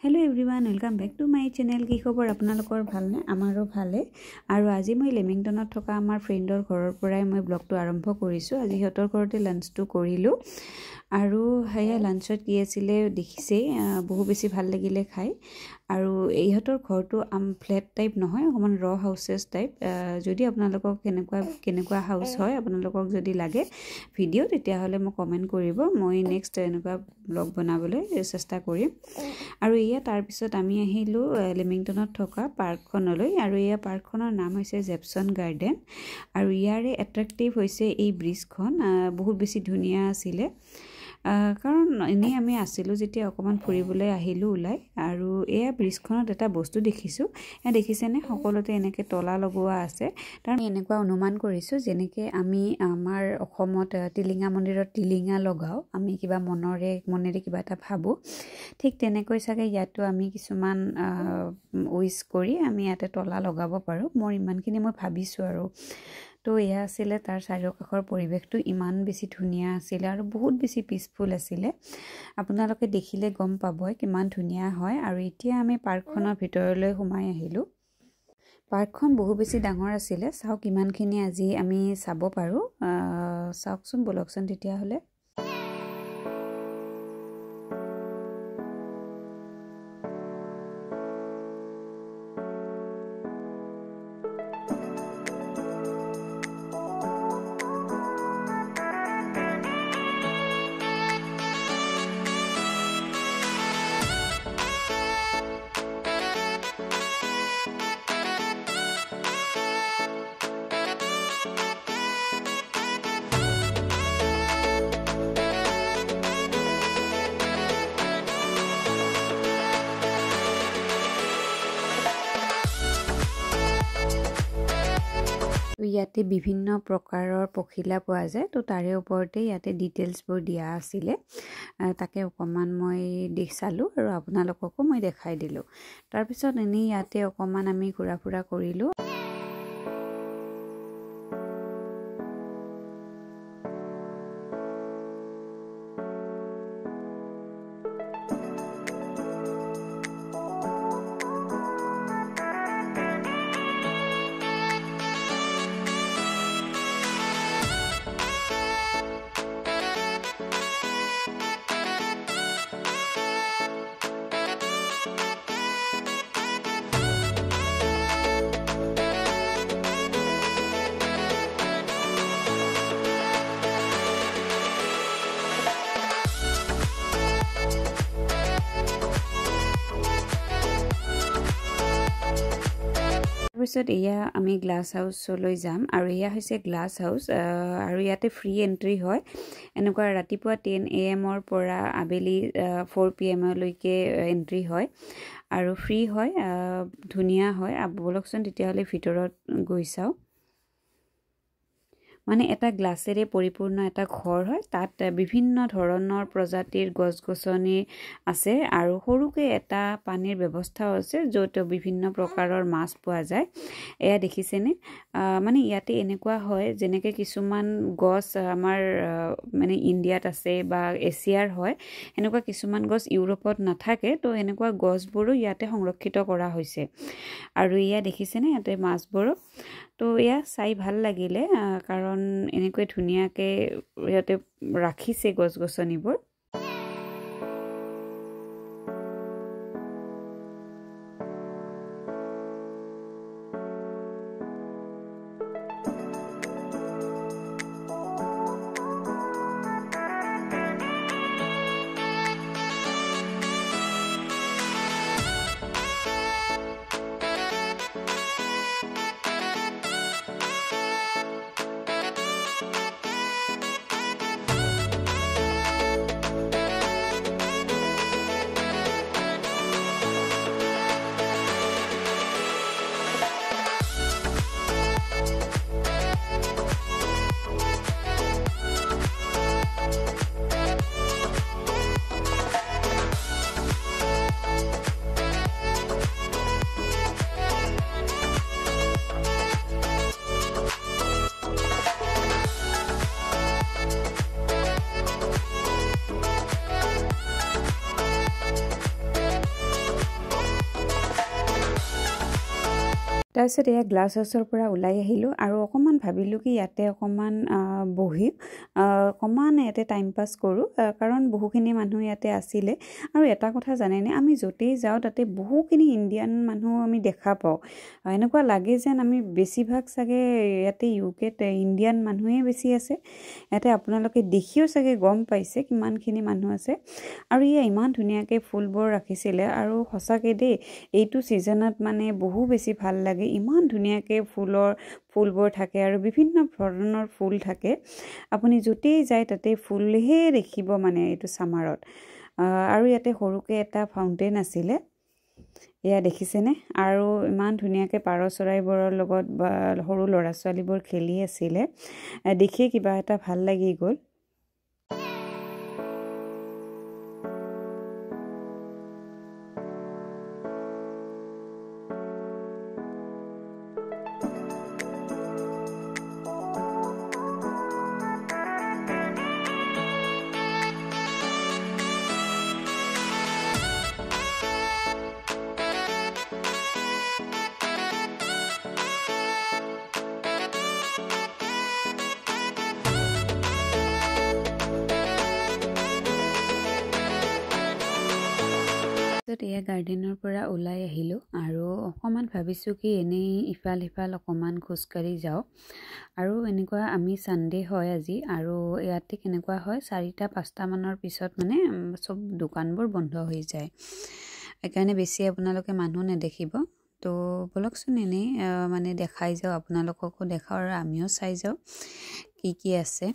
Hello everyone welcome back to my channel की खबर आपनालोকৰ ভালনে আমাৰো ভালে আৰু আজি মই লেমিংটনত থকা আমাৰ ফ্ৰেণ্ডৰ ঘৰৰ পৰাই মই ব্লগটো আৰম্ভ কৰিছো আজি হতৰ ঘৰতে লাঞ্চটো কৰিলো আৰু হেয়া লাঞ্চত কি আছিলে দেখিছে বহু বেছি ভাল লাগিলে খাই আৰু এইহতৰ ঘৰটো ফ্ল্যাট টাইপ নহয় অকমান ৰ হাউসেস টাইপ যদি আপোনালোকক কেনেকুৱা হাউস হয় আপোনালোকক যদি লাগে ভিডিও তেতিয়া হলে মই কমেন্ট কৰিব মই নেক্সট এনেকুৱা ব্লগ বনাবলৈ চেষ্টা কৰিম আৰু ইয়া তাৰ পিছত আমি আহিলো লেমিংটনত থকা পাৰ্কখনলৈ আৰু ইয়া পাৰ্কখনৰ নাম হৈছে জেপসন গাৰ্ডেন আৰু ইয়াৰে এট্ৰাক্টিভ হৈছে এই ব্ৰিজখন বহুত বেছি ধুনিয়া আছিল কাৰণ এনে আমি আছিলো যেতিয়া অকমান ফুৰিবলৈ আহিলো উলাই আৰু এয়া ব্ৰিজখনত এটা বস্তু দেখিছো এ দেখিছেনে সকলোতে এনেকে তলা লগোৱা আছে তাৰ এনেকুৱা অনুমান কৰিছো যেনেকে আমি আমাৰ অসমত টিলিঙা মন্দিৰত টিলিঙা লগাও আমি কিবা মনেৰে কিবা এটা ভাবো ঠিক তেনেকৈ সাগে ইয়াতো আমি কিছুমান উইশ কৰি আমি ইয়াতে তলা লগাব পাৰো মোৰ ইমানখিনি মই ভাবিছো আৰু তো এয়া আছিলে তাৰ চাৰিওকাষৰ পৰিবেশটো ইমান বেছি ধুনিয়া আছিল আৰু বহুত বেছি পিসফুল আছিল আপোনালোকে দেখিলে গম পাবই কিমান ধুনিয়া হয় আৰু এতিয়া আমি পাৰ্কখনৰ ভিতৰলৈ সোমাই আহিলো পাৰ্কখন বহু বেছি ডাঙৰ আছিল চাও কিমানখিনি আজি আমি চাব পাৰো চাওকচোন বলকচোন তেতিয়া হলে ইয়াতে বিভিন্ন প্ৰকাৰৰ পখিলা পোৱা যায় তো তাৰে ওপৰতে ইয়াতে ডিটেইলছবোৰ দিয়া আছিল তাকে অকমান মই দেখালো আৰু আপোনালোককো মই দেখাই দিলো তাৰ পিছত এনে ইয়াতে অকমান আমি ঘুৰা ফুৰা কৰিলো পিছত এয়া আমি গ্লাস হাউসলৈ যাম আৰু এয়া হৈছে গ্লাস হাউস আৰু ইয়াতে ফ্ৰী এন্ট্ৰি হয় এনেকুৱা ৰাতিপুৱা 10 AM ৰ পৰা আবেলি 4 PM লৈকে এন্ট্ৰি হয় আৰু ফ্ৰী হয় ধুনিয়া হয় বলকচোন তেতিয়া হলে ভিতৰত গৈ চাও মানে এটা গ্লাছেৰে পৰিপূৰ্ণ এটা ঘৰ হয় তাত বিভিন্ন ধৰণৰ প্ৰজাতিৰ গছ-গছনি আছে আৰু সৰুকে এটা পানীৰ ব্যৱস্থা আছে য'ত বিভিন্ন প্ৰকাৰৰ মাছ পোৱা যায় এয়া দেখিছেনে মানে ইয়াতে এনেকুৱা হয় যেনেকে কিছুমান গছ আমাৰ মানে ইণ্ডিয়াত আছে বা এছিয়াৰ হয় এনেকুৱা কিছুমান গছ ইউৰোপত নাথাকে তো এনেকুৱা গছবোৰো ইয়াতে সংৰক্ষিত কৰা হৈছে আৰু ইয়া দেখিছেনে ইয়াতে মাছবোৰ তো এয়া চাই ভাল লাগিলে কাৰণ এনেকৈ ধুনিয়াকে ইয়াতে ৰাখিছে গছ-গছনিবোৰ তাৰপিছত এয়া গ্লাছ হাউচৰ পৰা ওলাই আহিলোঁ আৰু অকণমান ভাবিলোঁ কি ইয়াতে অকণমান বহি অকণমান ইয়াতে টাইম পাছ কৰোঁ, কাৰণ বহুখিনি মানুহ ইয়াতে আছিলে। আৰু এটা কথা জানেনে, আমি য'তেই যাওঁ তাতে বহুখিনি ইণ্ডিয়ান মানুহ আমি দেখা পাওঁ। এনেকুৱা লাগে যেন আমি বেছিভাগ চাগে ইয়াতে ইউকেত ইণ্ডিয়ান মানুহেই বেছি আছে। ইয়াতে আপোনালোকে দেখিও চাগে গম পাইছে কিমানখিনি মানুহ আছে। আৰু ইয়া ইমান ধুনীয়াকৈ ফুলবোৰ ৰাখিছিলে আৰু সঁচাকৈ দেই এইটো ছিজনত মানে বহু বেছি ভাল লাগে। ইমান ধুনীয়াকৈ ফুলবোৰ থাকে আৰু বিভিন্ন ধৰণৰ ফুল থাকে। আপুনি য'তেই যায় তাতে ফুলহে দেখিব মানে এইটো ছামাৰত। আৰু ইয়াতে সৰুকৈ এটা ফাউণ্টেইন আছিলে, এয়া দেখিছেনে? আৰু ইমান ধুনীয়াকৈ পাৰ চৰাইবোৰৰ লগত বা সৰু ল'ৰা ছোৱালীবোৰ খেলি আছিলে, দেখিয়ে কিবা এটা ভাল লাগি গ'ল। এয়া গাৰ্ডেনৰ পৰা ওলাই আহিলোঁ আৰু অকণমান ভাবিছোঁ কি এনেই ইফাল সিফাল অকণমান খোজকাঢ়ি যাওঁ। আৰু এনেকুৱা আমি ছানডে হয় আজি, আৰু ইয়াতে কেনেকুৱা হয় 4-5টা মানৰ পিছত মানে চব দোকানবোৰ বন্ধ হৈ যায়, সেইকাৰণে বেছি আপোনালোকে মানুহ নেদেখিব। তো বলকচোন এনেই মানে দেখাই যাওঁ, আপোনালোককো দেখাওঁ আৰু আমিও চাই যাওঁ কি কি আছে।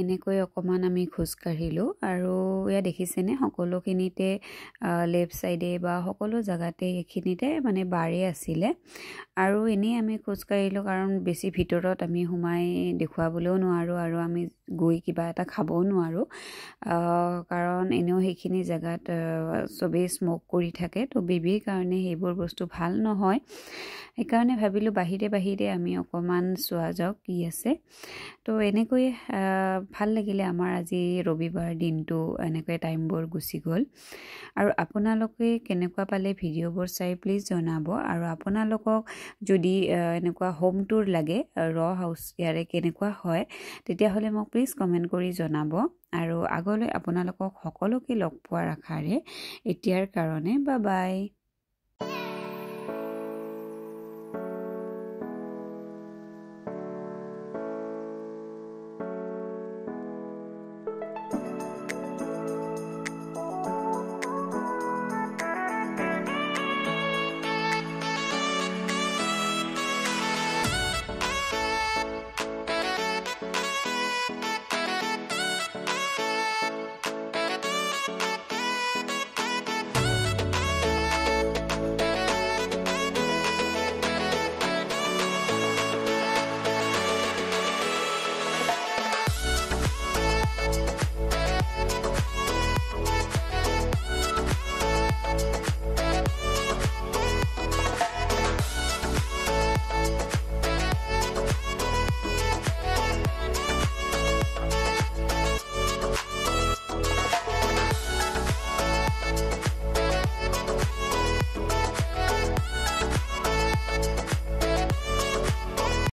এনেকৈ অকণমান আমি খোজকাঢ়িলোঁ আৰু ইয়াত দেখিছেনে সকলোখিনিতে লেফ্ট ছাইডে বা সকলো জেগাতে এইখিনিতে মানে বাৰে আছিলে। আৰু এনেই আমি খোজকাঢ়িলোঁ কাৰণ বেছি ভিতৰত আমি সোমাই দেখুৱাবলৈও নোৱাৰোঁ আৰু আমি গৈ কিবা এটা খাবও নোৱাৰোঁ, কাৰণ এনেও সেইখিনি জেগাত চবেই স্মক কৰি থাকে, তো বেবীৰ কাৰণে সেইবোৰ বস্তু ভাল নহয়। সেইকাৰণে ভাবিলোঁ বাহিৰে বাহিৰে আমি অকণমান চোৱা যাওক কি আছে। তো এনেকৈ ভাল লাগিলে আমাৰ আজি ৰবিবাৰ দিনটো, এনেকৈ টাইমবোৰ গুচি গ'ল। আৰু আপোনালোকে কেনেকুৱা পালে ভিডিঅ'বোৰ চাই প্লিজ জনাব। আৰু আপোনালোকক যদি এনেকুৱা হোম টুৰ লাগে ৰ হাউচ ইয়াৰে কেনেকুৱা হয়, তেতিয়াহ'লে মোক প্লিজ কমেণ্ট কৰি জনাব। আৰু আগলৈ আপোনালোকক সকলোকে লগ পোৱাৰ আশাৰে এতিয়াৰ কাৰণে বাই বাই।